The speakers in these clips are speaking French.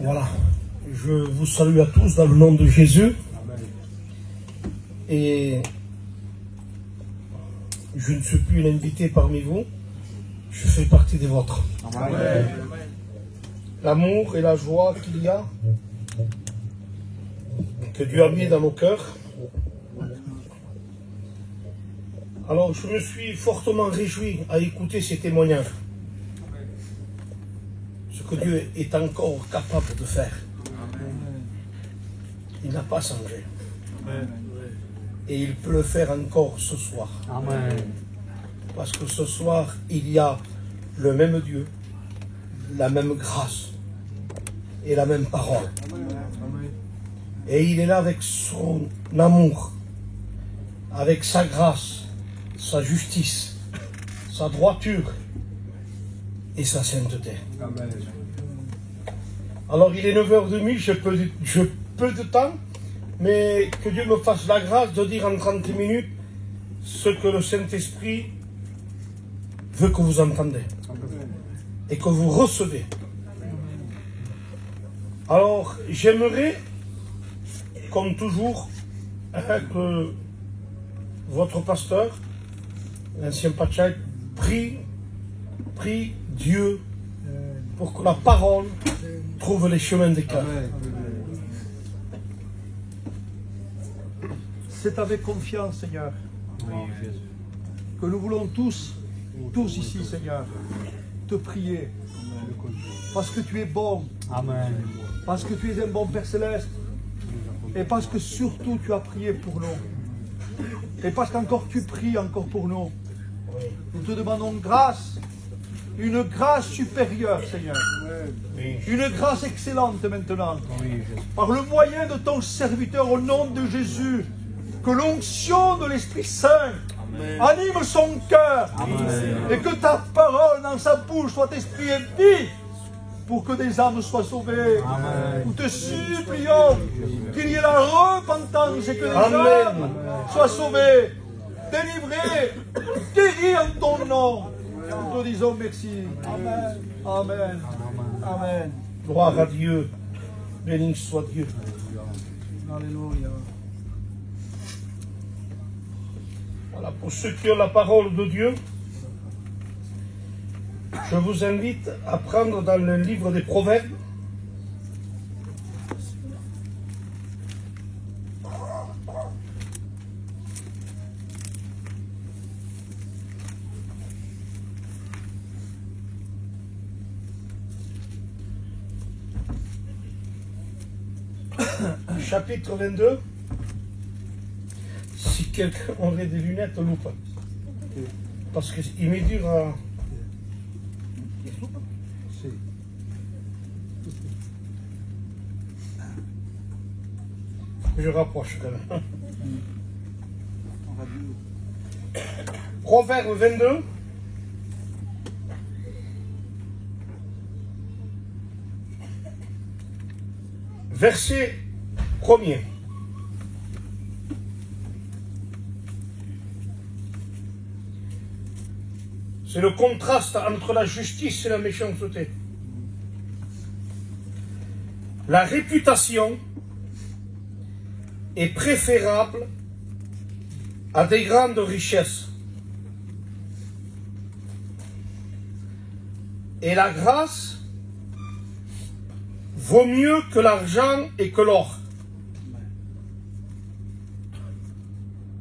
Voilà, je vous salue à tous dans le nom de Jésus. Et je ne suis plus un invité parmi vous, je fais partie des vôtres. L'amour et la joie qu'il y a, que Dieu a mis dans nos cœurs. Alors je me suis fortement réjoui à écouter ces témoignages. Ce que Dieu est encore capable de faire. Il n'a pas changé. Et il peut le faire encore ce soir. Parce que ce soir, il y a le même Dieu, la même grâce et la même parole. Et il est là avec son amour, avec sa grâce, sa justice, sa droiture et sa sainteté. Alors il est 9h30, je peu de temps, mais que Dieu me fasse la grâce de dire en 30 minutes ce que le Saint-Esprit veut que vous entendez et que vous recevez. Alors j'aimerais, comme toujours, que votre pasteur, l'ancien Pachak, prie Dieu pour que la parole trouve les chemins des cœurs. C'est avec confiance, Seigneur, que nous voulons tous ici, Seigneur, te prier. Parce que tu es bon. Parce que tu es un bon Père Céleste. Et parce que surtout tu as prié pour nous. Et parce qu'encore tu pries encore pour nous. Nous te demandons grâce. Une grâce supérieure, Seigneur. Une grâce excellente maintenant. Par le moyen de ton serviteur au nom de Jésus. Que l'onction de l'Esprit Saint anime son cœur. Et que ta parole dans sa bouche soit esprit et vie. Pour que des âmes soient sauvées. Nous te supplions qu'il y ait la repentance et que les âmes soient sauvées, délivrées, guéries en ton nom. Nous te disons merci. Amen. Amen. Amen. Gloire à Dieu. Béni soit Dieu. Alléluia. Voilà, pour ceux qui ont la parole de Dieu, je vous invite à prendre dans le livre des Proverbes, chapitre 22. Si quelqu'un aurait des lunettes, loupe. Parce qu'il m'est dur à... Je rapproche quand même. Proverbe 22. Verset 1er. C'est le contraste entre la justice et la méchanceté. La réputation est préférable à des grandes richesses. Et la grâce vaut mieux que l'argent et que l'or.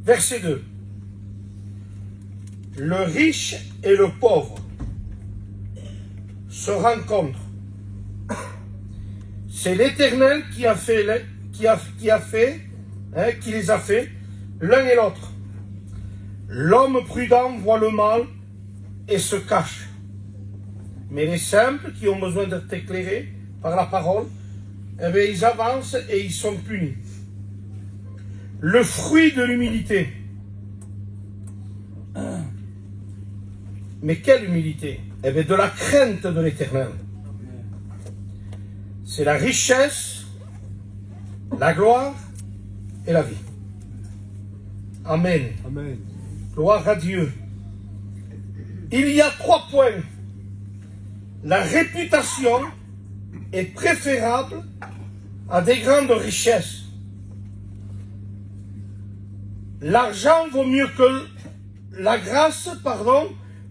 Verset 2. Le riche et le pauvre se rencontrent. C'est l'Éternel qui les a fait, l'un et l'autre. L'homme prudent voit le mal et se cache. Mais les simples qui ont besoin d'être éclairés par la parole, eh bien, ils avancent et ils sont punis. Le fruit de l'humilité. Mais quelle humilité? Eh bien, de la crainte de l'Éternel. C'est la richesse, la gloire et la vie. Amen. Amen. Gloire à Dieu. Il y a 3 points. La réputation, est préférable à des grandes richesses. L'argent vaut mieux que la grâce,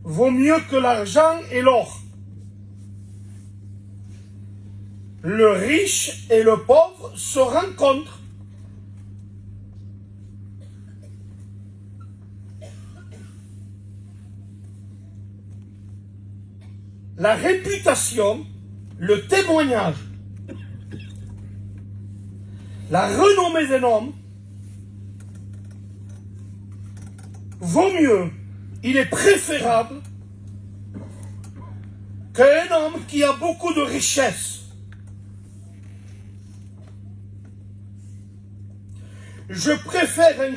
vaut mieux que l'argent et l'or. Le riche et le pauvre se rencontrent. La réputation, le témoignage, la renommée d'un homme vaut mieux, il est préférable qu'un homme qui a beaucoup de richesses. Je préfère un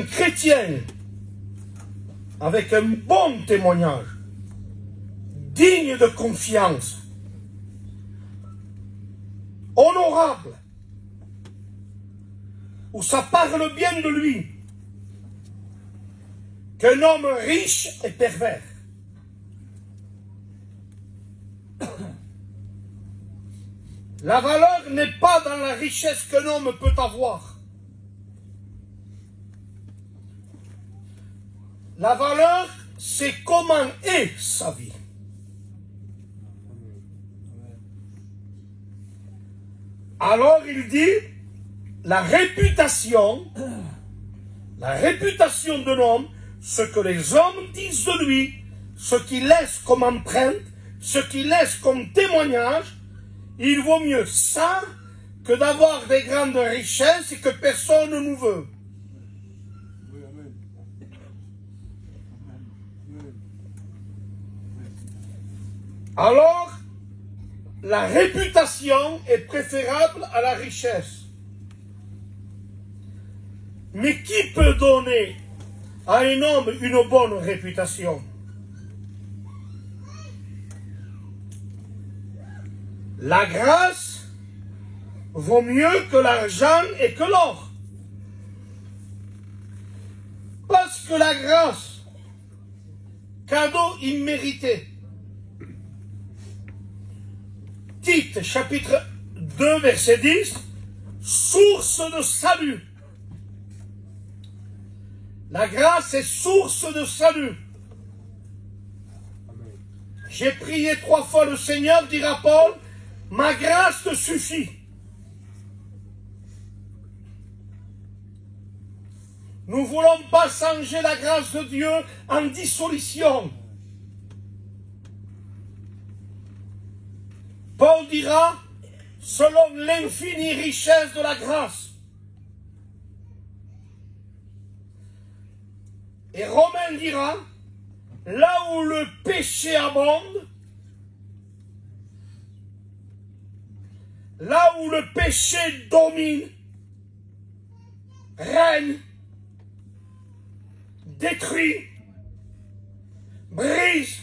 chrétien avec un bon témoignage, digne de confiance, honorable, où ça parle bien de lui, qu'un homme riche et pervers. La valeur n'est pas dans la richesse qu'un homme peut avoir. La valeur, c'est comment est sa vie. Alors il dit, la réputation d'un homme, ce que les hommes disent de lui, ce qu'il laisse comme empreinte, ce qu'il laisse comme témoignage, il vaut mieux ça que d'avoir des grandes richesses et que personne ne nous veut. Alors, la réputation est préférable à la richesse. Mais qui peut donner à un homme une bonne réputation? La grâce vaut mieux que l'argent et que l'or. Parce que la grâce, cadeau immérité. Tite, chapitre 2, verset 10, source de salut. La grâce est source de salut. J'ai prié 3 fois le Seigneur, dira Paul, ma grâce te suffit. Nous ne voulons pas changer la grâce de Dieu en dissolution. Paul dira, selon l'infinie richesse de la grâce. Et Romain dira, là où le péché abonde, là où le péché domine, règne, détruit, brise,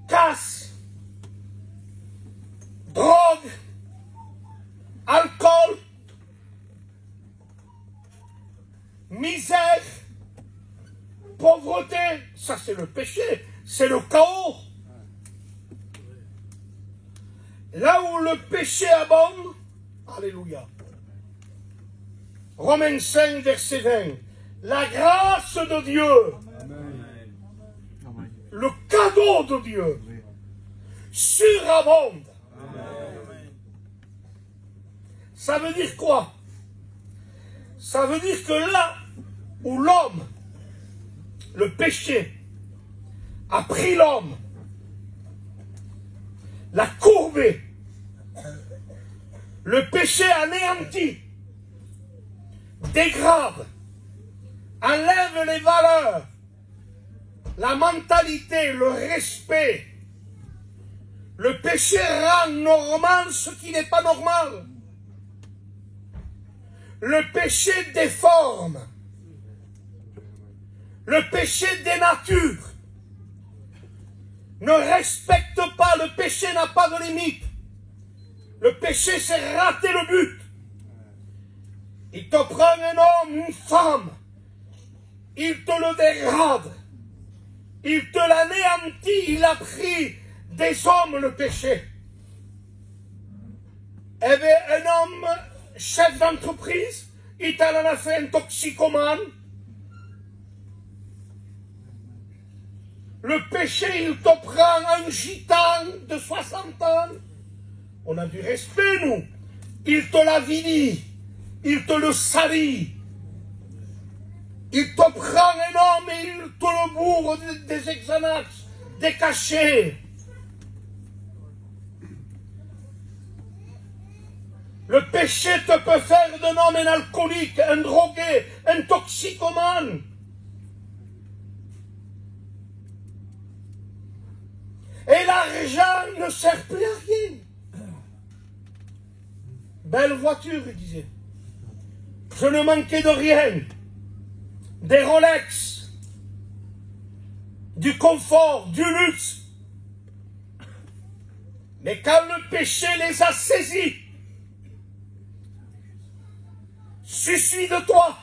casse, drogue, alcool, misère, pauvreté, ça c'est le péché, c'est le chaos. Là où le péché abonde, alléluia. Romains 5, verset 20. La grâce de Dieu, Amen. Le cadeau de Dieu, surabonde. Amen. Ça veut dire quoi? Ça veut dire que là où l'homme, le péché, a pris l'homme, l'a courbé, le péché anéantit, dégrade, enlève les valeurs, la mentalité, le respect. Le péché rend normal ce qui n'est pas normal. Le péché déforme. Le péché dénature. Ne respecte pas, le péché n'a pas de limite. Le péché, c'est rater le but. Il te prend un homme, une femme. Il te le dégrade. Il te l'anéantit, il a pris des hommes le péché. Eh bien, un homme, chef d'entreprise, il t'en a fait un toxicomane. Le péché, il te prend un gitan de 60 ans. On a du respect, nous. Il te l'avilit, il te le salit. Il te prend un homme et il te le bourre des Xanax, des cachets. Le péché te peut faire d'un homme un alcoolique, un drogué, un toxicomane. Et l'argent ne sert plus à rien. Belle voiture, il disait. Je ne manquais de rien. Des Rolex, du confort, du luxe. Mais quand le péché les a saisis, suicide-toi,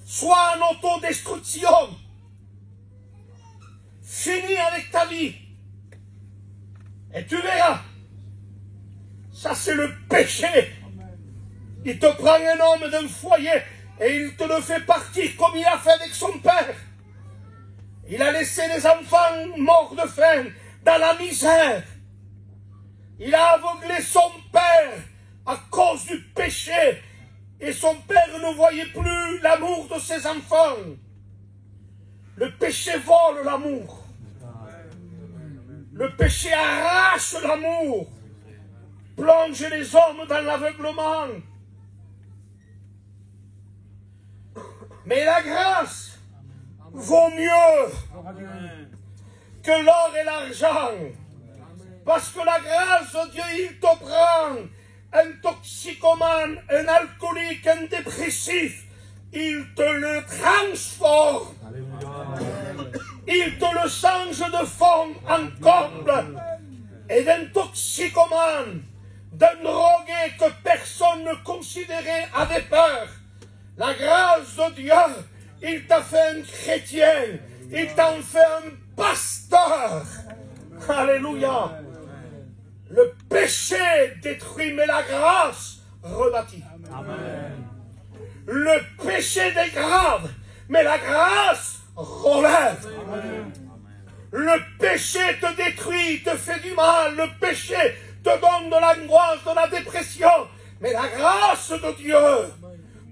sois en autodestruction, finis avec ta vie, et tu verras, ça c'est le péché. Il te prend un homme d'un foyer et il te le fait partir comme il a fait avec son père. Il a laissé les enfants morts de faim, dans la misère. Il a aveuglé son père à cause du péché. Et son père ne voyait plus l'amour de ses enfants. Le péché vole l'amour. Le péché arrache l'amour. Plonge les hommes dans l'aveuglement. Mais la grâce vaut mieux que l'or et l'argent. Parce que la grâce de Dieu, il te prend un toxicomane, un alcoolique, un dépressif. Il te le transforme. Il te le change de forme en comble. Et d'un toxicomane, d'un drogué que personne ne considérait avait peur. La grâce de Dieu, il t'a fait un chrétien, il t'en fait un pasteur. Alléluia. Le péché détruit, mais la grâce rebâtit. Amen. Le péché dégrade, mais la grâce relève. Amen. Le péché te détruit, te fait du mal, le péché te donne de l'angoisse, de la dépression, mais la grâce de Dieu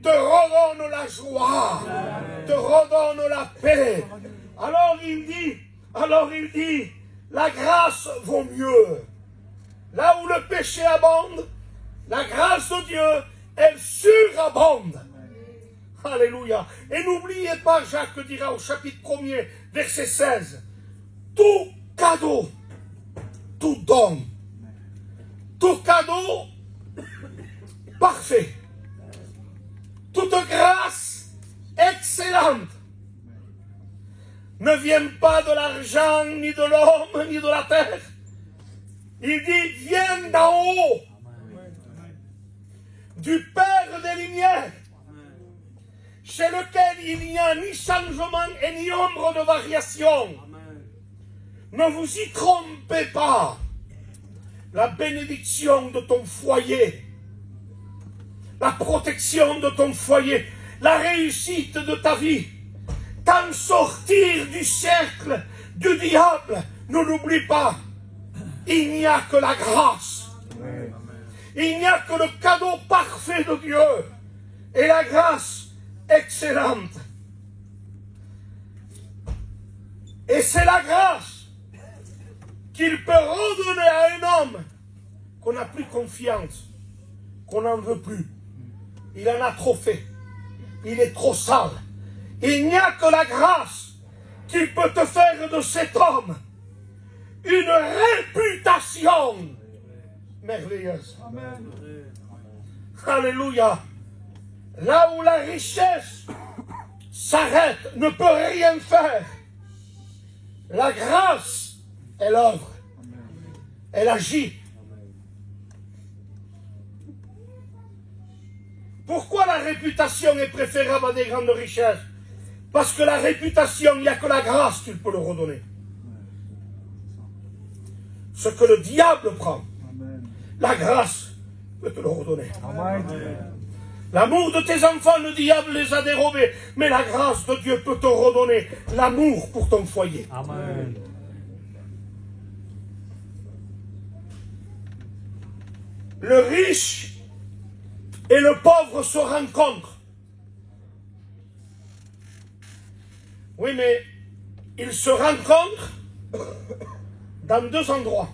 te redonne la joie, te redonne la paix. Alors il dit, la grâce vaut mieux. Là où le péché abonde, la grâce de Dieu, elle surabonde. Alléluia. Et n'oubliez pas, Jacques dira au chapitre 1er, verset 16, tout cadeau, tout don, tout cadeau parfait, toute grâce excellente ne vient pas de l'argent, ni de l'homme, ni de la terre. Il dit, vient d'en haut, du Père des Lumières, chez lequel il n'y a ni changement et ni ombre de variation. Ne vous y trompez pas. La bénédiction de ton foyer, la protection de ton foyer, la réussite de ta vie, t'en sortir du cercle du diable, ne l'oublie pas. Il n'y a que la grâce. Il n'y a que le cadeau parfait de Dieu et la grâce excellente. Et c'est la grâce qu'il peut redonner à un homme qu'on n'a plus confiance, qu'on n'en veut plus. Il en a trop fait. Il est trop sale. Il n'y a que la grâce qui peut te faire de cet homme une réputation merveilleuse. Amen. Alléluia. Là où la richesse s'arrête, ne peut rien faire, la grâce, elle œuvre. Elle agit. Pourquoi la réputation est préférable à des grandes richesses? Parce que la réputation, il n'y a que la grâce qui peut le redonner. Ce que le diable prend, la grâce peut te le redonner. L'amour de tes enfants, le diable les a dérobés. Mais la grâce de Dieu peut te redonner l'amour pour ton foyer. Amen. Le riche et le pauvre se rencontrent. Oui, mais ils se rencontrent dans deux endroits.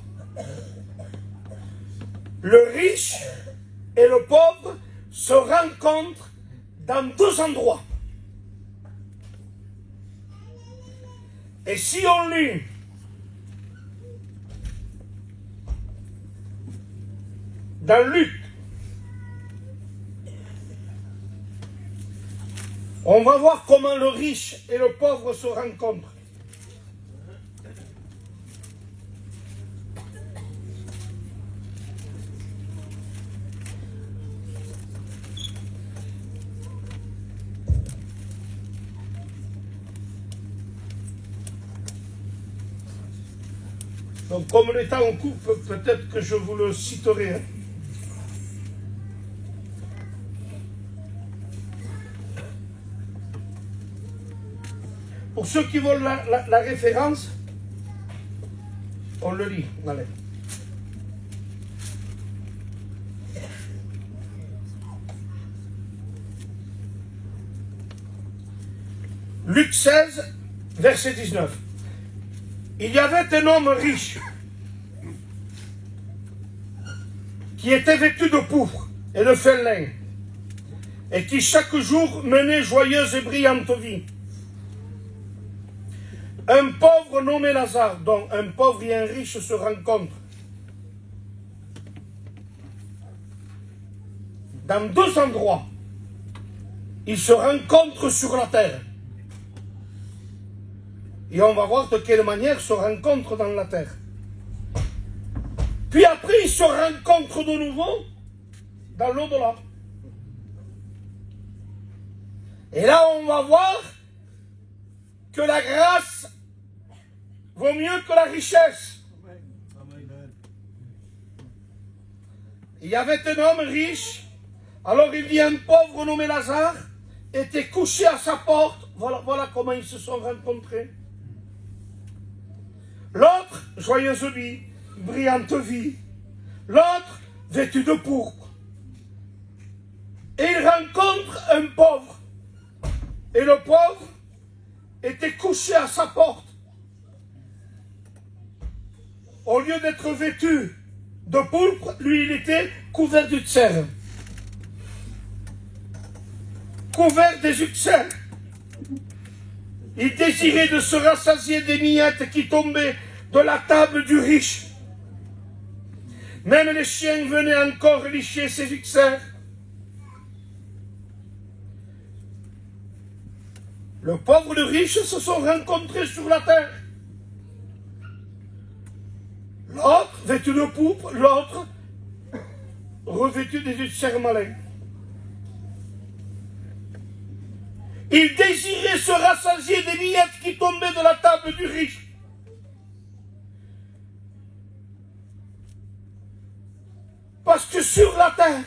Le riche et le pauvre se rencontrent dans deux endroits. Et si on lit dans Luc, on va voir comment le riche et le pauvre se rencontrent. Donc, comme le temps coupe, peut-être que je vous le citerai. Pour ceux qui veulent la référence, on le lit. Allez. Luc 16, verset 19. Il y avait un homme riche qui était vêtu de pourpre et de fin lin et qui chaque jour menait joyeuse et brillante vie. Un pauvre nommé Lazare, dont un pauvre et un riche se rencontrent. Dans deux endroits, ils se rencontrent sur la terre. Et on va voir de quelle manière ils se rencontrent dans la terre. Puis après, ils se rencontrent de nouveau dans l'au-delà. Et là, on va voir que la grâce vaut mieux que la richesse. Il y avait un homme riche, alors il dit un pauvre nommé Lazare, était couché à sa porte. Voilà comment ils se sont rencontrés. L'autre, joyeuse vie, brillante vie. L'autre, vêtu de pourpre. Et il rencontre un pauvre. Et le pauvre était couché à sa porte. Au lieu d'être vêtu de pourpre, lui, il était couvert d'ulcères. Couvert des ulcères. Il désirait de se rassasier des miettes qui tombaient de la table du riche. Même les chiens venaient encore licher ses ulcères. Le pauvre et le riche se sont rencontrés sur la terre. L'autre, vêtu de pourpre, l'autre, revêtu des ulcères malins. Il désirait se rassasier des miettes qui tombaient de la table du riche. Parce que sur la terre,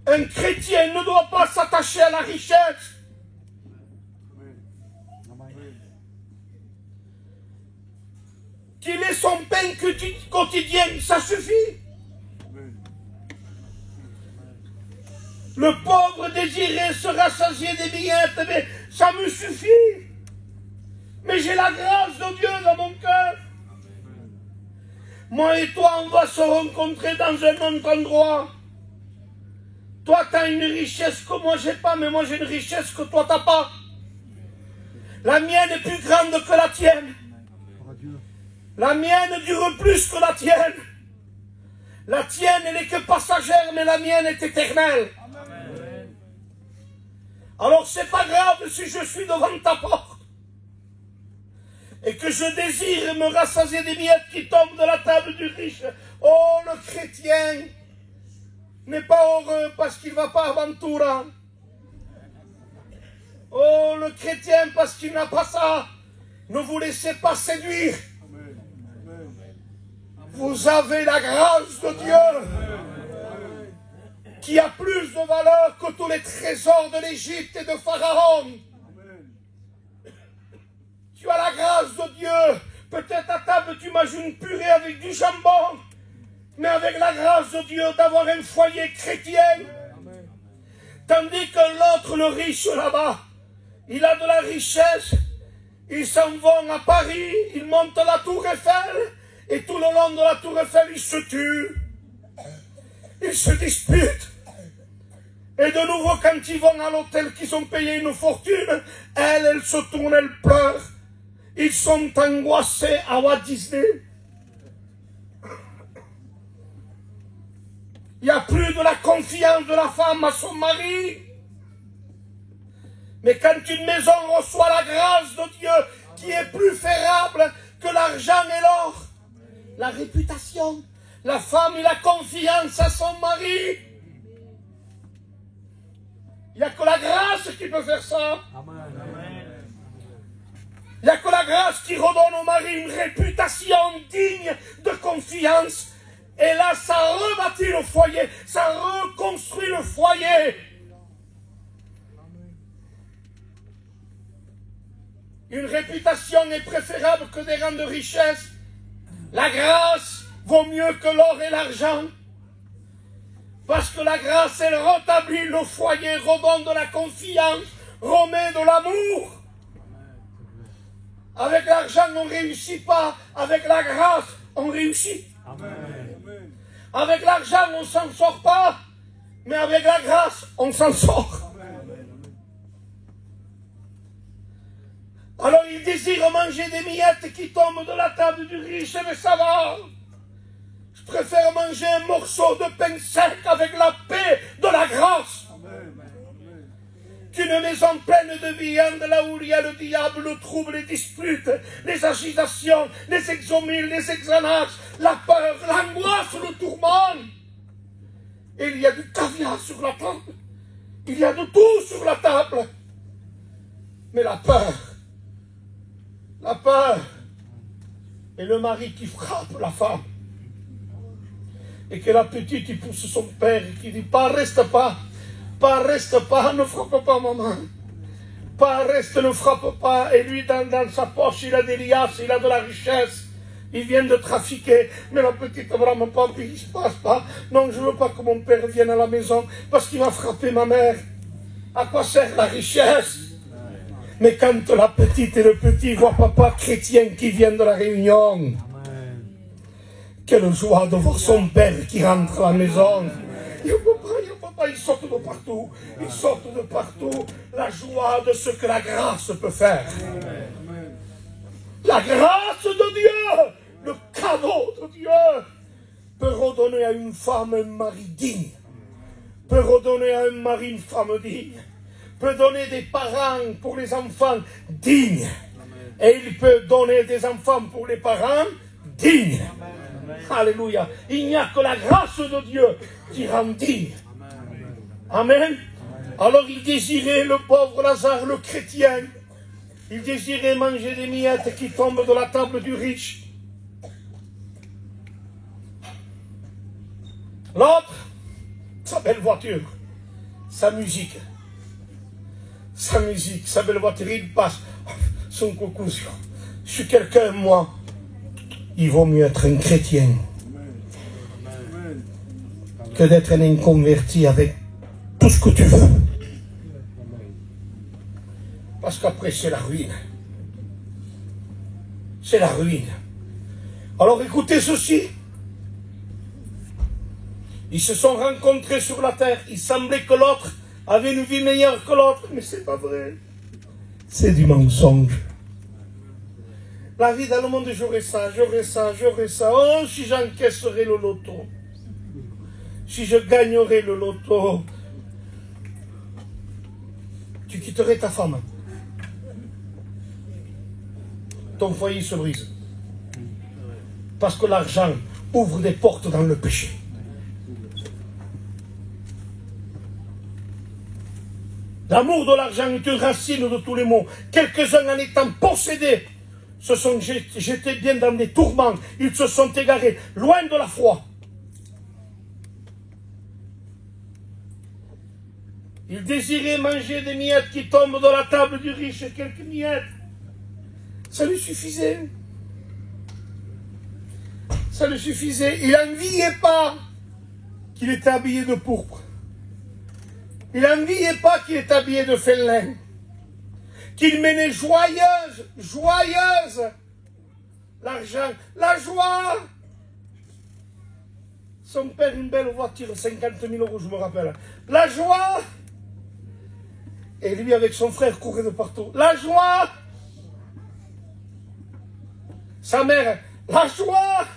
un chrétien ne doit pas s'attacher à la richesse. Qu'il ait son pain quotidien, ça suffit. Le pauvre désirait se rassasier des miettes, mais ça me suffit. Mais j'ai la grâce de Dieu dans mon cœur. Moi et toi, on va se rencontrer dans un autre endroit. Toi, tu as une richesse que moi, j'ai pas, mais moi, j'ai une richesse que toi, tu n'as pas. La mienne est plus grande que la tienne. La mienne dure plus que la tienne. La tienne, elle n'est que passagère, mais la mienne est éternelle. Amen. Alors, c'est pas grave si je suis devant ta porte et que je désire me rassasier des miettes qui tombent de la table du riche. Oh, le chrétien n'est pas heureux parce qu'il ne va pas à Ventura. Oh, le le chrétien parce qu'il n'a pas ça. Ne vous laissez pas séduire. Vous avez la grâce de Dieu qui a plus de valeur que tous les trésors de l'Égypte et de Pharaon. Tu as la grâce de Dieu. Peut-être à table tu manges une purée avec du jambon, mais avec la grâce de Dieu d'avoir un foyer chrétien. Tandis que l'autre, le riche là-bas, il a de la richesse, ils s'en vont à Paris, ils montent la tour Eiffel, et tout le long de la tour Eiffel, ils se tuent, ils se disputent. Et de nouveau, quand ils vont à l'hôtel, qu'ils ont payé une fortune, elle se tourne, elle pleure. Ils sont angoissés à Walt Disney. Il n'y a plus de la confiance de la femme à son mari. Mais quand une maison reçoit la grâce de Dieu, qui est plus favorable que l'argent et l'or, la réputation, la femme et la confiance à son mari, il n'y a que la grâce qui peut faire ça. Il n'y a que la grâce qui redonne au mari une réputation digne de confiance. Et là, ça rebâtit le foyer, ça reconstruit le foyer. Une réputation est préférable que des rangs de richesse. La grâce vaut mieux que l'or et l'argent. Parce que la grâce, elle rétablit le foyer, redonne de la confiance, remet de l'amour. Avec l'argent, on ne réussit pas. Avec la grâce, on réussit. Amen. Avec l'argent, on ne s'en sort pas. Mais avec la grâce, on s'en sort. Amen. Alors, il désire manger des miettes qui tombent de la table du riche, mais ça va. Je préfère manger un morceau de pain sec avec la paix de la grâce. Qu'une maison pleine de viande, là où il y a le diable, le trouble, les disputes, les agitations, les exomiles, les exanages, la peur, l'angoisse, le tourment. Et il y a du caviar sur la table. Il y a de tout sur la table. Mais la peur, et le mari qui frappe la femme. Et que la petite qui pousse son père et qui dit, pas, reste pas. Pas, reste pas, ne frappe pas maman. Pas, reste, ne frappe pas. Et lui, dans sa poche, il a des liasses, il a de la richesse. Il vient de trafiquer. Mais la petite, vraiment pas, il ne se passe pas. Non, je ne veux pas que mon père vienne à la maison parce qu'il va frapper ma mère. À quoi sert la richesse? Mais quand la petite et le petit voient papa chrétien qui vient de la Réunion, quelle joie de voir son père qui rentre à la maison. Ils sortent de partout. Ils sortent de partout. La joie de ce que la grâce peut faire. La grâce de Dieu, le cadeau de Dieu, peut redonner à une femme un mari digne. Peut redonner à un mari une femme digne. Peut donner des parents pour les enfants dignes. Et il peut donner des enfants pour les parents dignes. Alléluia. Il n'y a que la grâce de Dieu qui rend digne. Amen. Alors il désirait, le pauvre Lazare, le chrétien, il désirait manger des miettes qui tombent de la table du riche. L'autre, sa belle voiture, sa musique, sa belle voiture, il passe son conclusion. Je suis quelqu'un, moi, il vaut mieux être un chrétien que d'être un inconverti avec tout ce que tu veux. Parce qu'après, c'est la ruine. C'est la ruine. Alors écoutez ceci. Ils se sont rencontrés sur la terre. Il semblait que l'autre avait une vie meilleure que l'autre. Mais c'est pas vrai. C'est du mensonge. La vie dans le monde, j'aurais ça. Oh, si j'encaisserais le loto. Si je gagnerais le loto. Tu quitterais ta femme. Ton foyer se brise. Parce que l'argent ouvre des portes dans le péché. L'amour de l'argent est une racine de tous les maux. Quelques-uns en étant possédés se sont jetés bien dans des tourments. Ils se sont égarés, loin de la foi. Ils désiraient manger des miettes qui tombent de la table du riche, quelques miettes. Ça lui suffisait. Ça lui suffisait. Il n'enviait pas qu'il était habillé de pourpre. Il n'enviait pas qu'il était habillé de félin. Qu'il menait joyeuse l'argent, la joie. Son père, une belle voiture, 50 000 €, je me rappelle. La joie. Et lui, avec son frère, courait de partout. La joie. Sa mère, la joie.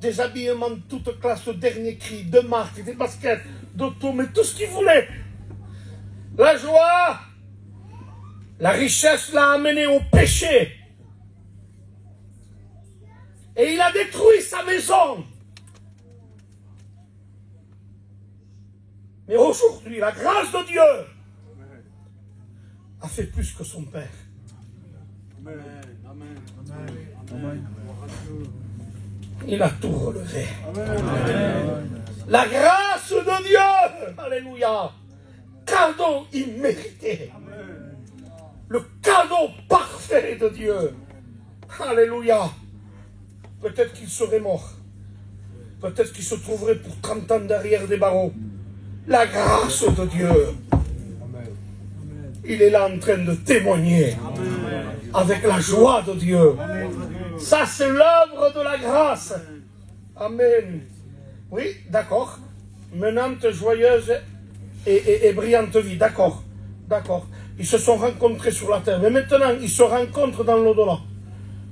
Des habillements de toute classe, de dernier cri, de marque, des baskets, d'auto, mais tout ce qu'il voulait. La joie. La richesse l'a amené au péché. Et il a détruit sa maison. Mais aujourd'hui, la grâce de Dieu a fait plus que son père. Amen. Amen. Amen. Il a tout relevé. Amen. La grâce de Dieu, alléluia, cadeau immérité. Amen. Le cadeau parfait de Dieu. Alléluia. Peut-être qu'il serait mort. Peut-être qu'il se trouverait pour 30 ans derrière des barreaux. La grâce de Dieu. Il est là en train de témoigner. Amen. Avec la joie de Dieu. Amen. Ça, c'est l'œuvre de la grâce. Amen. Oui, d'accord. Menante, joyeuse et brillante vie. D'accord. D'accord. Ils se sont rencontrés sur la terre. Mais maintenant, ils se rencontrent dans l'au-delà.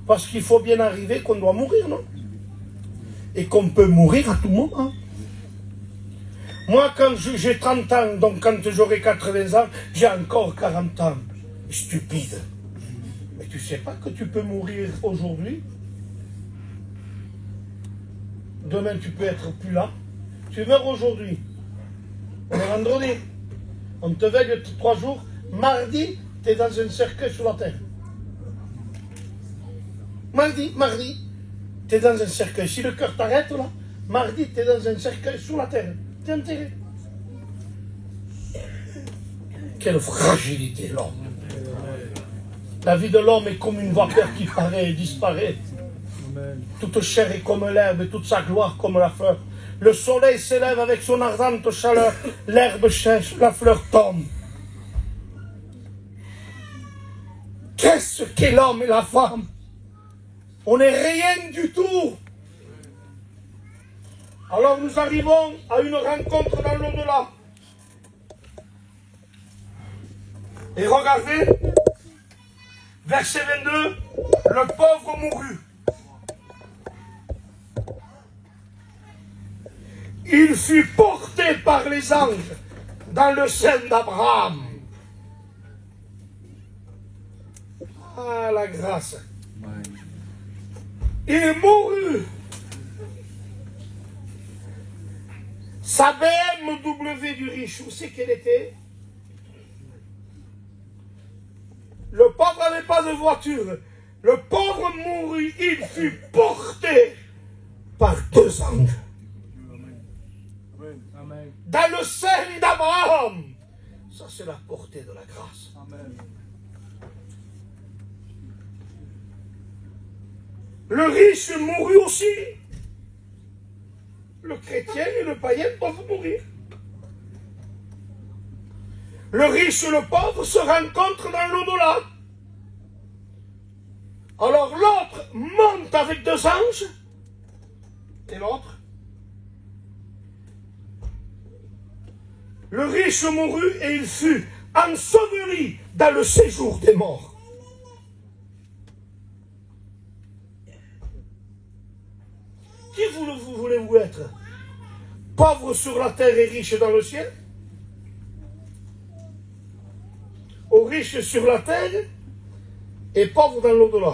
Parce qu'il faut bien arriver qu'on doit mourir, non? Et qu'on peut mourir à tout moment. Moi, quand j'ai 30 ans, donc quand j'aurai 80 ans, j'ai encore 40 ans. Stupide. Mais tu sais pas que tu peux mourir aujourd'hui? Demain, tu peux être plus là. Tu meurs aujourd'hui. On est vendredi. On te veille 3 jours. Mardi, tu es dans un cercueil sur la terre. Mardi, tu es dans un cercueil. Si le cœur t'arrête là, mardi, tu es dans un cercueil sur la terre. Tu es enterré. Quelle fragilité l'homme. La vie de l'homme est comme une vapeur qui paraît et disparaît. Toute chair est comme l'herbe et toute sa gloire comme la fleur. Le soleil s'élève avec son ardente chaleur. L'herbe sèche, la fleur tombe. Qu'est-ce qu'est l'homme et la femme? On n'est rien du tout. Alors nous arrivons à une rencontre dans l'au-delà. Et regardez, verset 22, le pauvre mourut. Il fut porté par les anges dans le sein d'Abraham. Ah, la grâce. Il mourut. Sa BMW du riche, où c'est qu'elle était? Le pauvre n'avait pas de voiture. Le pauvre mourut, il fut porté par 2 anges. Amen. Dans le sein d'Abraham. Ça, c'est la portée de la grâce. Amen. Le riche mourut aussi. Le chrétien et le païen peuvent mourir. Le riche et le pauvre se rencontrent dans l'au-delà. Alors l'autre monte avec 2 anges. Et l'autre? Le riche mourut et il fut enseveli dans le séjour des morts. Qui voulez-vous être? Pauvre sur la terre et riche dans le ciel? Ou riche sur la terre et pauvre dans l'au-delà?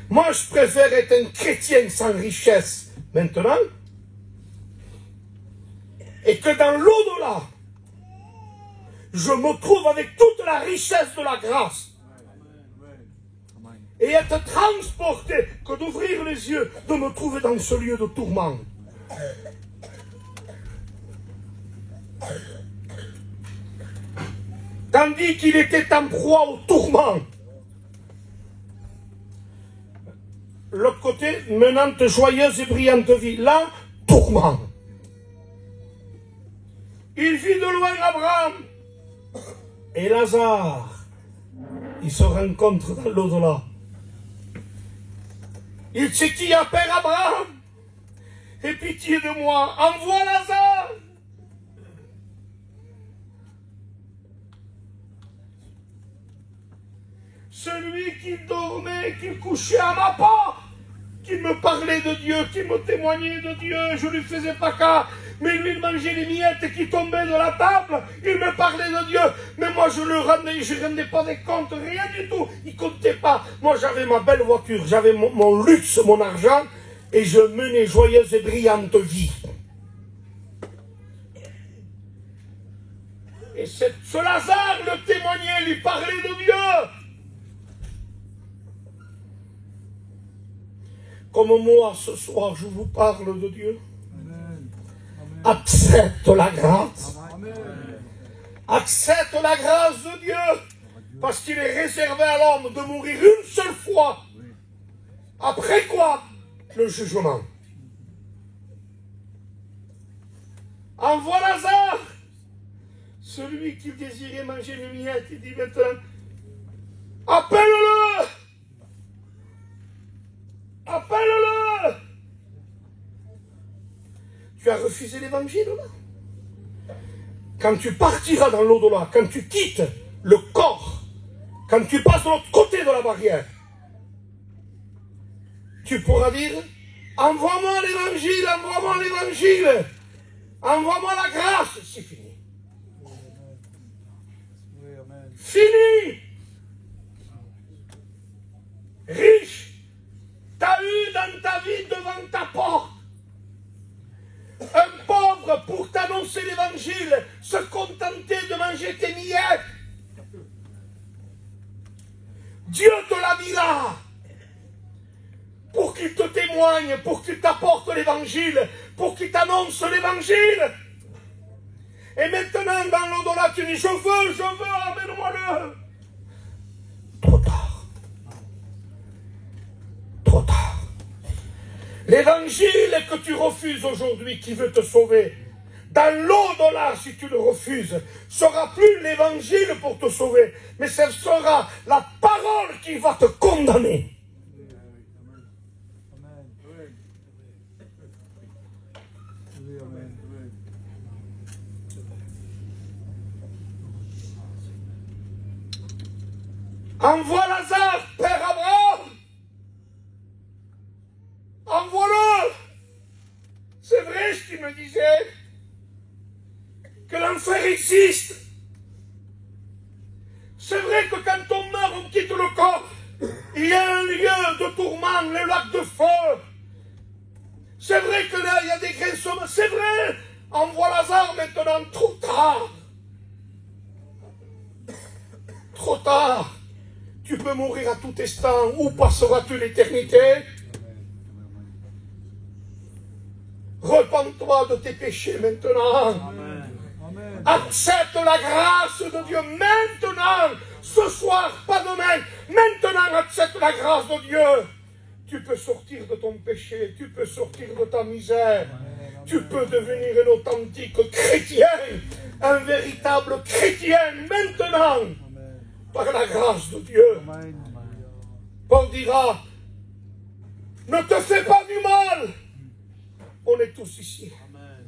Moi, je préfère être un chrétien sans richesse maintenant Et que dans l'au-delà, je me trouve avec toute la richesse de la grâce. Et être transporté, que d'ouvrir les yeux, de me trouver dans ce lieu de tourment. Tandis qu'il était en proie au tourment. L'autre côté, menante, joyeuse et brillante vie. Là, tourment. Il vit de loin Abraham et Lazare. Ils se rencontrent dans l'au-delà. Il sait qui appelle Abraham. Aie pitié de moi, envoie Lazare. Celui qui dormait, qui couchait à ma porte, qui me parlait de Dieu, qui me témoignait de Dieu, je ne lui faisais pas cas, mais il mangeait les miettes qui tombaient de la table, il me parlait de Dieu, mais moi je ne rendais pas des comptes, rien du tout, il ne comptait pas. Moi j'avais ma belle voiture, j'avais mon luxe, mon argent, et je menais joyeuse et brillante vie. Et ce Lazare le témoignait, lui parlait de Dieu. Comme moi, ce soir, je vous parle de Dieu. Amen. Accepte la grâce. Amen. Accepte la grâce de Dieu. Parce qu'il est réservé à l'homme de mourir une seule fois. Après quoi? Le jugement. Envoie Lazare. Celui qui désirait manger les miettes, il dit maintenant, appelle-le. Appelle-le. Tu as refusé l'évangile là. Quand tu partiras dans l'au-delà, quand tu quittes le corps, quand tu passes de l'autre côté de la barrière, tu pourras dire, envoie-moi l'évangile, envoie-moi l'évangile, envoie-moi la grâce, c'est fini. Fini. Riche. T'as eu dans ta vie devant ta porte un pauvre pour t'annoncer l'évangile, se contenter de manger tes miettes. Dieu te l'a mis là pour qu'il te témoigne, pour qu'il t'apporte l'évangile, pour qu'il t'annonce l'évangile. Et maintenant dans l'au-delà tu dis je veux, amène-moi-le. Trop tard. Trop tard. L'évangile que tu refuses aujourd'hui, qui veut te sauver, dans l'au-delà, si tu le refuses, sera plus l'évangile pour te sauver, mais ce sera la parole qui va te condamner. Envoie Lazare, Père Abraham. Envoie-le. C'est vrai ce qu'il me disait, que l'enfer existe. C'est vrai que quand on meurt, on quitte le corps. Il y a un lieu de tourment, le lac de feu. C'est vrai que là, il y a des grincements. C'est vrai. Envoie Lazare maintenant, trop tard. Trop tard. Tu peux mourir à tout instant. Où passeras-tu l'éternité? Repens-toi de tes péchés maintenant. Amen. Amen. Accepte la grâce de Dieu maintenant. Ce soir, pas demain. Maintenant, accepte la grâce de Dieu. Tu peux sortir de ton péché. Tu peux sortir de ta misère. Amen. Tu peux devenir un authentique chrétien. Un véritable chrétien maintenant. Amen. Par la grâce de Dieu. Amen. Paul dira, ne te fais pas du mal. On est tous ici. Amen.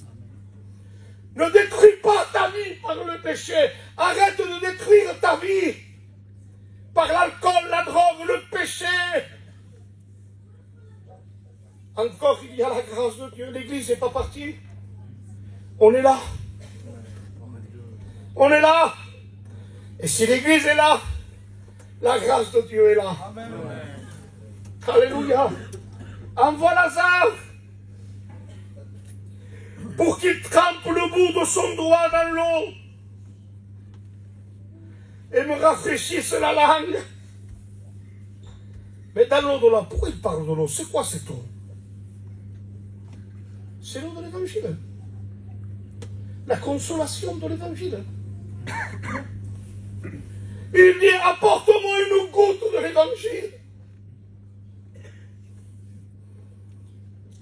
Ne détruis pas ta vie par le péché. Arrête de détruire ta vie par l'alcool, la drogue, le péché. Encore, il y a la grâce de Dieu. L'église n'est pas partie. On est là. On est là. Et si l'église est là, la grâce de Dieu est là. Amen. Alléluia. Envoie Lazare. pour qu'il trempe le bout de son doigt dans l'eau et me rafraîchisse la langue. Mais dans l'eau de l'eau, pourquoi il parle de l'eau? C'est quoi cette eau? C'est l'eau de l'évangile. La consolation de l'évangile. Il dit, apporte-moi une goutte de l'évangile.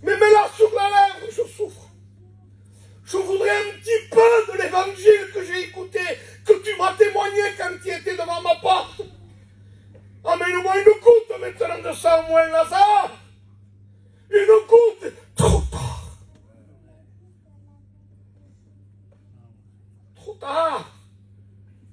Mais mets-la sur la lèvre, je souffre. Je voudrais un petit peu de l'évangile que j'ai écouté, que tu m'as témoigné quand tu étais devant ma porte. Amène-moi une goutte maintenant de sang, moi, Lazare. Une goutte. Trop tard. Trop tard.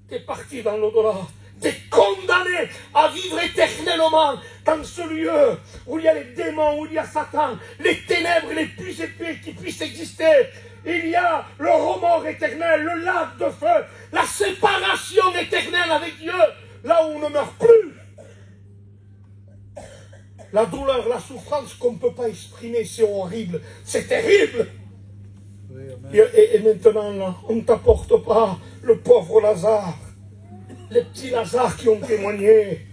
T'es parti dans l'au-delà. T'es condamné à vivre éternellement dans ce lieu où il y a les démons, où il y a Satan, les ténèbres les plus épais qui puissent exister. Il y a le remords éternel, le lac de feu, la séparation éternelle avec Dieu, là où on ne meurt plus. La douleur, la souffrance qu'on ne peut pas exprimer, c'est horrible, c'est terrible. Oui, et maintenant, là, on ne t'apporte pas le pauvre Lazare, les petits Lazare qui ont témoigné.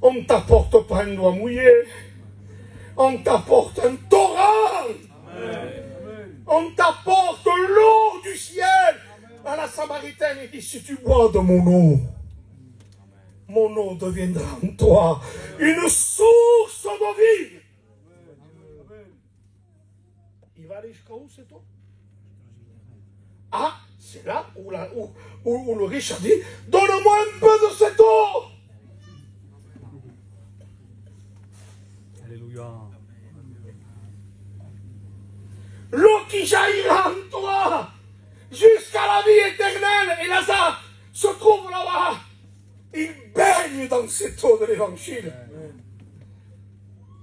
On ne t'apporte pas un doigt mouillé, on t'apporte un torrent. Amen. On t'apporte l'eau du ciel. À la Samaritaine, il dit, si tu bois de mon eau deviendra en toi une source de vie. Il va aller jusqu'à où cette eau? Ah, c'est là où le riche a dit, donne-moi un peu de cette eau. Alléluia. L'eau qui jaillira en toi jusqu'à la vie éternelle. Et Lazare se trouve là-bas. Il baigne dans cette eau de l'évangile.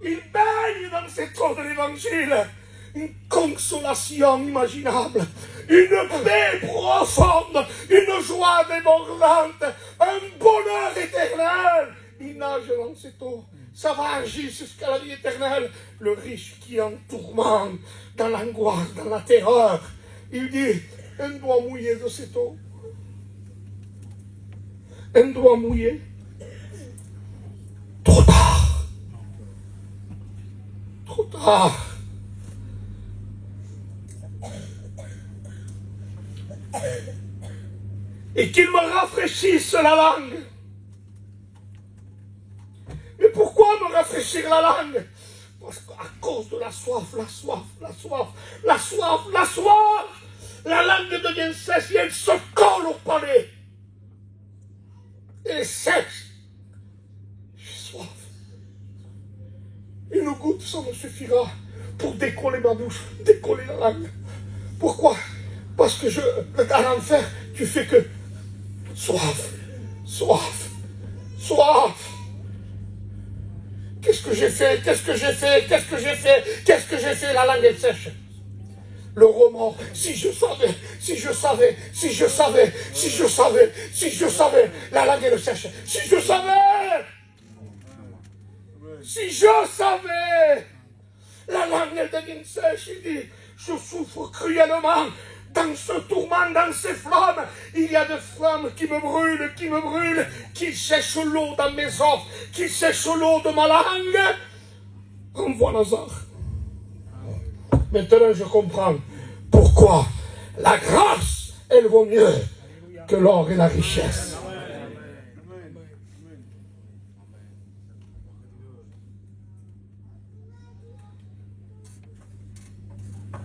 Il baigne dans cette eau de l'évangile. Une consolation imaginable. Une paix profonde. Une joie débordante. Un bonheur éternel. Il nage dans cette eau. Ça va agir jusqu'à la vie éternelle. Le riche qui est en tourment, dans l'angoisse, dans la terreur. Il dit, un doigt mouillé de cette eau. Un doigt mouillé. Trop tard. Trop tard. Et qu'il me rafraîchisse la langue. Mais pourquoi me rafraîchir la langue? Parce qu'à cause de la soif, la soif, la soif, la soif, la soif, la langue devient sèche et elle se colle au palais. Elle est sèche. J'ai soif. Une goutte, ça me suffira pour décoller ma bouche, décoller la langue. Pourquoi? Parce que à l'enfer, tu fais que soif, soif, soif. Qu'est-ce que j'ai fait? Qu'est-ce que j'ai fait? Qu'est-ce que j'ai fait? Qu'est-ce que j'ai fait? La langue est sèche. Le remords, si je savais, si je savais, si je savais, si je savais, si je savais, la langue est sèche. Si je savais, si je savais, la langue elle devient sèche. Il dit, je souffre cruellement. Dans ce tourment, dans ces flammes, il y a des flammes qui me brûlent, qui sèchent l'eau dans mes os, qui sèchent l'eau de ma langue. Renvoie Lazare. Maintenant, je comprends pourquoi la grâce, elle vaut mieux que l'or et la richesse.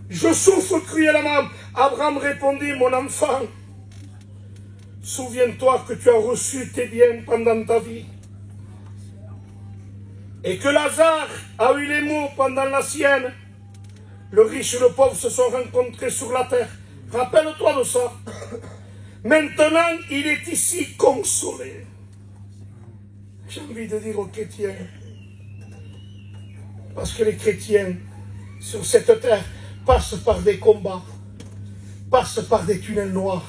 Je souffre cruellement. Abraham répondit, mon enfant, souviens-toi que tu as reçu tes biens pendant ta vie. Et que Lazare a eu les maux pendant la sienne. Le riche et le pauvre se sont rencontrés sur la terre. Rappelle-toi de ça. Maintenant, il est ici consolé. J'ai envie de dire aux chrétiens, parce que les chrétiens, sur cette terre, passent par des combats, passent par des tunnels noirs,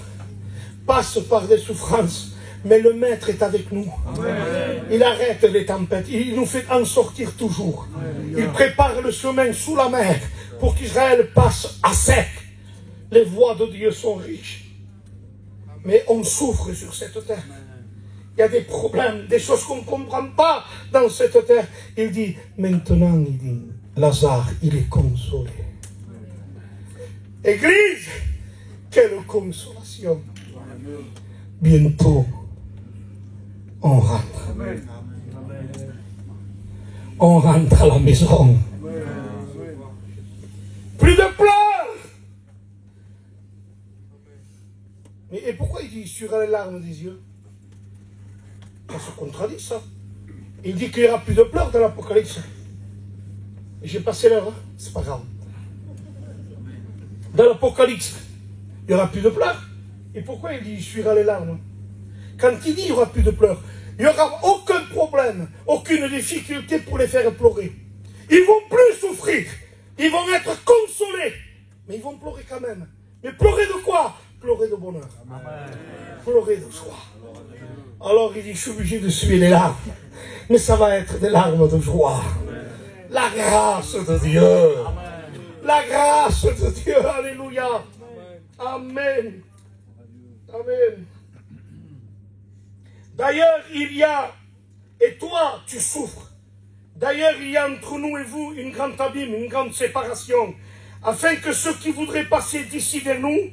passent par des souffrances, mais le Maître est avec nous. Amen. Il arrête les tempêtes, il nous fait en sortir toujours. Amen. Il prépare le chemin sous la mer pour qu'Israël passe à sec. Les voies de Dieu sont riches. Mais on souffre sur cette terre. Il y a des problèmes, des choses qu'on ne comprend pas dans cette terre. Il dit, maintenant, il dit, Lazare, il est consolé. Église, quelle consolation. Bientôt, on rentre. On rentre à la maison. Plus de pleurs. Mais et pourquoi il dit sur les larmes des yeux? Ça se contradit, ça. Il dit qu'il n'y aura plus de pleurs dans l'Apocalypse. J'ai passé l'heure, hein? C'est pas grave. Dans l'Apocalypse, il n'y aura plus de pleurs. Et pourquoi il dit il suivra les larmes? Quand il dit il n'y aura plus de pleurs, il n'y aura aucun problème, aucune difficulté pour les faire pleurer. Ils ne vont plus souffrir. Ils vont être consolés. Mais ils vont pleurer quand même. Mais pleurer de quoi? Pleurer de bonheur. Amen. Pleurer de joie. Alors il dit, je suis obligé de suivre les larmes. Mais ça va être des larmes de joie. La grâce de Dieu. La grâce de Dieu. Alléluia. Amen. Amen. D'ailleurs, il y a, et toi, tu souffres. D'ailleurs, il y a entre nous et vous une grande abîme, une grande séparation, afin que ceux qui voudraient passer d'ici vers nous,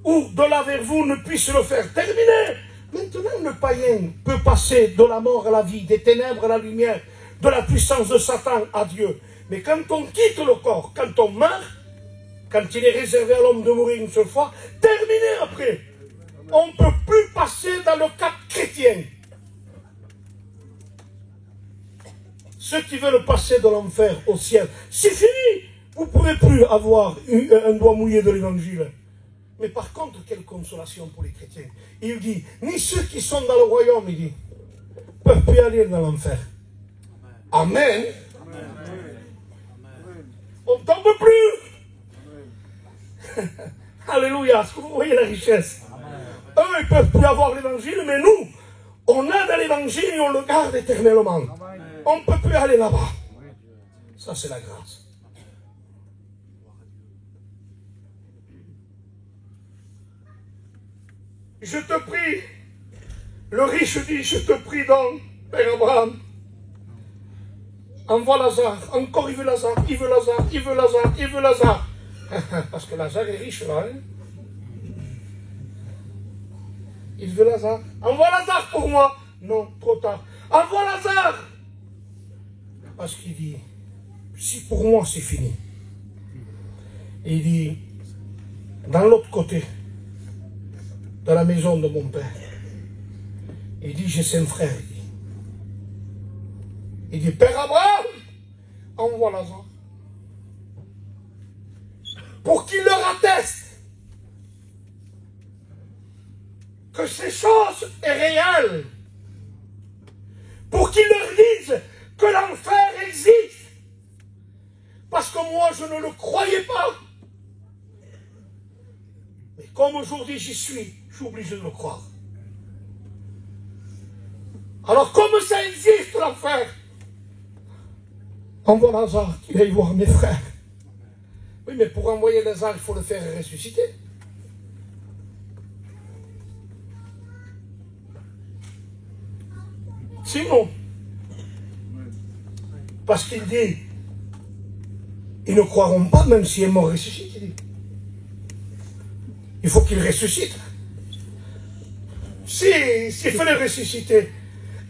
ou de là vers vous, ne puissent le faire. Terminé. Maintenant, le païen peut passer de la mort à la vie, des ténèbres à la lumière, de la puissance de Satan à Dieu. Mais quand on quitte le corps, quand on meurt, quand il est réservé à l'homme de mourir une seule fois, terminé après. On ne peut plus passer dans le cap chrétien. Ceux qui veulent passer de l'enfer au ciel, c'est fini. Vous ne pourrez plus avoir un doigt mouillé de l'évangile. Mais par contre, quelle consolation pour les chrétiens. Il dit, ni ceux qui sont dans le royaume, il dit, peuvent plus aller dans l'enfer. Amen. Amen. On ne tombe plus. Alléluia. Est-ce que vous voyez la richesse? Eux, ils ne peuvent plus avoir l'évangile, mais nous, on a dans l'évangile et on le garde éternellement. On ne peut plus aller là-bas. Ça, c'est la grâce. Je te prie, le riche dit, je te prie donc, Père Abraham, envoie Lazare, encore il veut Lazare, il veut Lazare, il veut Lazare, il veut Lazare. Parce que Lazare est riche là, hein? Il veut Lazare. Envoie Lazare pour moi. Non, trop tard. Envoie Lazare. Parce qu'il dit, si pour moi c'est fini. Il dit, dans l'autre côté, dans la maison de mon père, il dit, j'ai 5 frères. Il dit, Père Abraham, envoie Lazare. Pour qu'il leur atteste que ces choses sont réelles. Pour qu'ils leur disent que l'enfer existe. Parce que moi, je ne le croyais pas. Mais comme aujourd'hui j'y suis obligé de le croire. Alors comme ça existe l'enfer, envoie Lazare qu'il aille voir mes frères. Oui, mais pour envoyer Lazare, il faut le faire ressusciter. Sinon, parce qu'il dit, ils ne croiront pas même s'il est mort ressuscité. Il dit. Il faut qu'il ressuscite. S'il fallait ressusciter,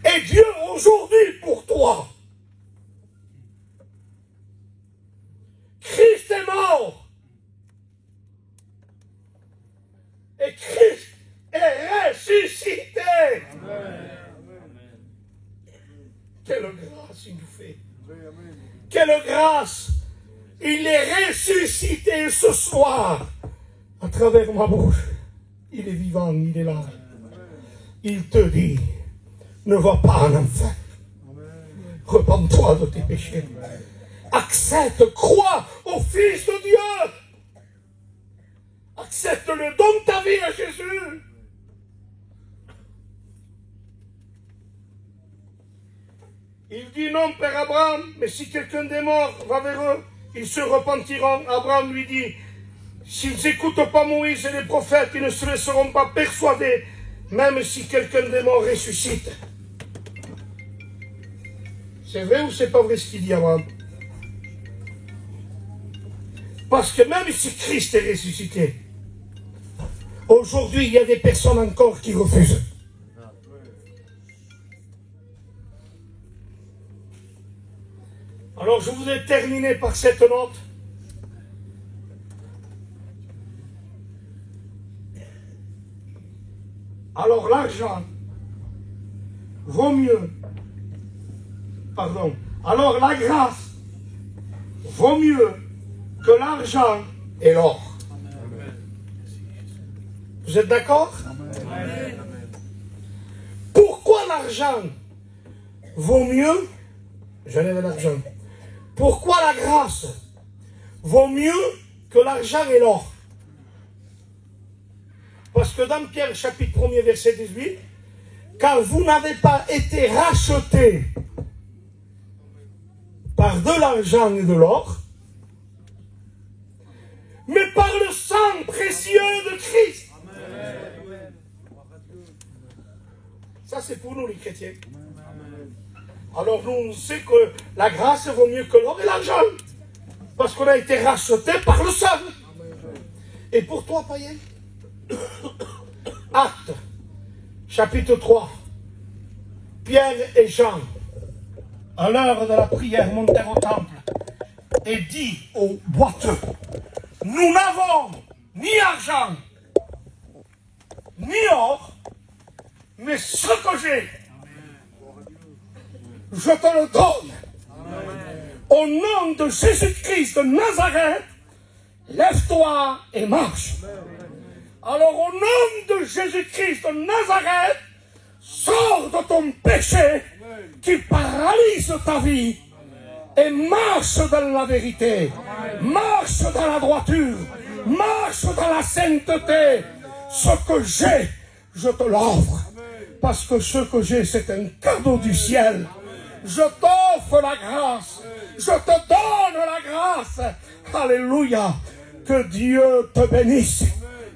et Dieu aujourd'hui pour toi, Christ est mort, et Christ est ressuscité. Amen. Quelle grâce il nous fait. Quelle grâce. Il est ressuscité ce soir à travers ma bouche. Il est vivant, il est là. Il te dit, ne va pas en enfer. Repends-toi de tes péchés. Accepte, crois au Fils de Dieu. Accepte-le, donne ta vie à Jésus. Il dit non, Père Abraham, mais si quelqu'un des morts va vers eux, ils se repentiront. Abraham lui dit, S'ils n'écoutent pas Moïse et les prophètes, ils ne se laisseront pas persuader, même si quelqu'un des morts ressuscite. C'est vrai ou c'est pas vrai ce qu'il dit Abraham? Parce que même si Christ est ressuscité, aujourd'hui il y a des personnes encore qui refusent. Alors je voudrais terminer par cette note. Alors l'argent vaut mieux, alors la grâce vaut mieux que l'argent et l'or. Vous êtes d'accord? Pourquoi l'argent vaut mieux? J'enlève l'argent. Pourquoi la grâce vaut mieux que l'argent et l'or? Parce que dans Pierre chapitre 1er verset 18, car vous n'avez pas été rachetés par de l'argent et de l'or, mais par le sang précieux de Christ. Amen. Ça c'est pour nous les chrétiens. Alors nous on sait que la grâce vaut mieux que l'or et l'argent, parce qu'on a été rachetés par le sang. Et pour toi païen, Actes, chapitre 3, Pierre et Jean, à l'heure de la prière, montèrent au temple et dit aux boiteux, nous n'avons ni argent, ni or, mais ce que j'ai, je te le donne. Au nom de Jésus-Christ de Nazareth, lève-toi et marche. Alors au nom de Jésus-Christ de Nazareth, sors de ton péché qui paralyse ta vie et marche dans la vérité, marche dans la droiture, marche dans la sainteté. Ce que j'ai, je te l'offre, parce que ce que j'ai, c'est un cadeau du ciel. Je t'offre la grâce, je te donne la grâce. Alléluia, que Dieu te bénisse.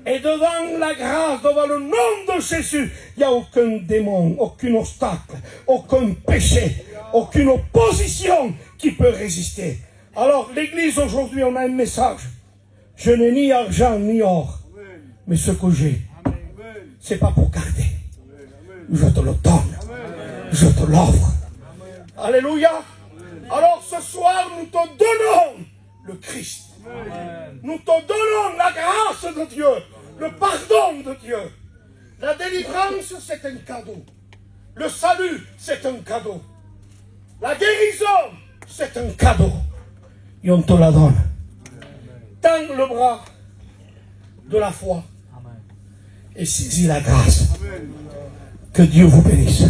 Et devant la grâce, devant le nom de Jésus, il n'y a aucun démon, aucun obstacle, aucun péché, aucune opposition qui peut résister. Alors l'église aujourd'hui, on a un message. Je n'ai ni argent ni or, mais ce que j'ai, c'est pas pour garder. Je te le donne, je te l'offre. Alléluia. Alors ce soir, nous te donnons le Christ. Nous te donnons la grâce de Dieu, le pardon de Dieu. La délivrance, c'est un cadeau. Le salut, c'est un cadeau. La guérison, c'est un cadeau. Et on te la donne. Tends le bras de la foi et saisis la grâce. Que Dieu vous bénisse.